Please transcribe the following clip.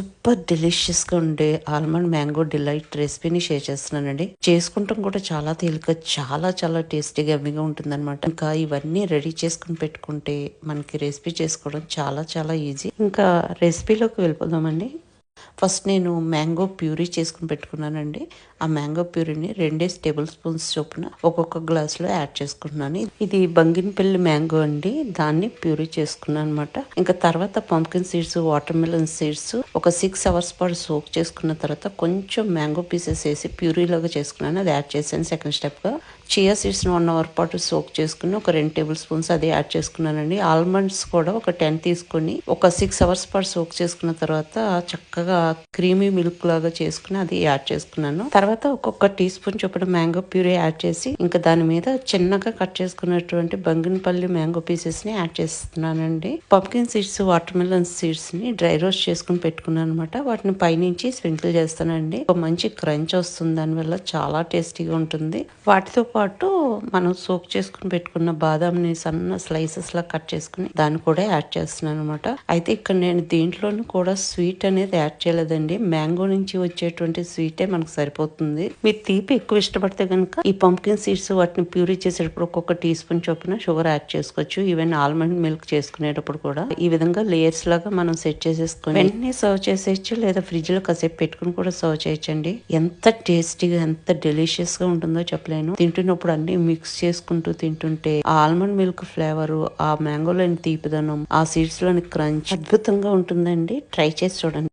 Super డెలిషియస్‌గా ఉండే almond mango delight రెసిపీని share చేస్తున్నానండి. చేసుకుంటాం కూడా చాలా తేలిక, చాలా చాలా టేస్టీగా యమ్మీగా ఉంటుందనమాట. ఇంకా ఇవన్నీ రెడీ చేసుకొని పెట్టుకుంటే మనకి రెసిపీ చేసుకోవడం చాలా చాలా ఈజీ. ఇంకా రెసిపీలోకి వెళ్ళిపోదామండి. ఫస్ట్ నేను మ్యాంగో ప్యూరీ చేసుకుని పెట్టుకున్నానండి. ఆ మ్యాంగో ప్యూరీని 2 టేబుల్ స్పూన్స్ చొప్పున ఒక్కొక్క గ్లాసులో యాడ్ చేసుకుంటున్నాను. ఇది బంగినపల్లి మ్యాంగో అండి. దాన్ని ప్యూరీ చేసుకున్నాను అనమాట. ఇంకా తర్వాత pumpkin seeds, water melon seeds ఒక 6 అవర్స్ పాటు సోక్ చేసుకున్న తర్వాత కొంచెం మ్యాంగో పీసెస్ వేసి ప్యూరీ లాగా చేసుకున్నాను. అది యాడ్ చేశాను సెకండ్ స్టెప్ గా. చియా సీడ్స్ 1 అవర్ పాటు సోక్ చేసుకుని ఒక 2 టేబుల్ స్పూన్స్ అది యాడ్ చేసుకున్నానండి. ఆల్మండ్స్ కూడా ఒక 10 తీసుకొని ఒక 6 అవర్స్ పాటు సోక్ చేసుకున్న తర్వాత చక్కగా క్రీమీ మిల్క్ లాగా చేసుకుని అది యాడ్ చేసుకున్నాను. తర్వాత ఒక్కొక్క టీ స్పూన్ చొప్పున మ్యాంగో ప్యూరీ యాడ్ చేసి ఇంకా దాని మీద చిన్నగా కట్ చేసుకున్నటువంటి బంగినపల్లి మ్యాంగో పీసెస్ ని యాడ్ చేస్తున్నానండి. Pumpkin seeds, water melon seeds ని డ్రై రోస్ట్ చేసుకుని పెట్టుకున్నాను అనమాట. వాటిని పైనుంచి స్ప్రింకిల్ చేస్తానండి. ఒక మంచి క్రంచ్ వస్తుంది, దానివల్ల చాలా టేస్టీగా ఉంటుంది. వాటితో పాటు మనం సోక్ చేసుకుని పెట్టుకున్న బాదాంని సన్న స్లైసెస్ లా కట్ చేసుకుని దాన్ని కూడా యాడ్ చేస్తున్నాను అనమాట. అయితే ఇక్కడ నేను దీంట్లోనూ కూడా స్వీట్ అనేది యాడ్ చేయలేదండి. మ్యాంగో నుంచి వచ్చేటువంటి స్వీటే మనకు సరిపోతుంది. మీరు తీపి ఎక్కువ ఇష్టపడితే కనుక ఈ పంప్కిన్ సీడ్స్ వాటిని ప్యూరీ చేసేటప్పుడు ఒక్కొక్క టీ స్పూన్ చొప్పున షుగర్ యాడ్ చేసుకోవచ్చు. ఈవెన్ ఆల్మండ్ మిల్క్ చేసుకునేటప్పుడు కూడా ఈ విధంగా లేయర్స్ లాగా మనం సెట్ చేసేసుకుని వెంటనే సర్వ్ చేసేయచ్చు, లేదా ఫ్రిడ్జ్ లో కాసేపు పెట్టుకుని కూడా సర్వ్ చేయొచ్చండి. ఎంత టేస్టీగా, ఎంత డెలిషియస్ గా ఉంటుందో చెప్పలేను. తింటున్నప్పుడు అన్ని మిక్స్ చేసుకుంటూ తింటుంటే ఆ ఆల్మండ్ మిల్క్ ఫ్లేవర్, ఆ మ్యాంగోలోని తీపిదనం, ఆ సీడ్స్ లోని క్రంచ్ అద్భుతంగా ఉంటుందండి. ట్రై చేసి చూడండి.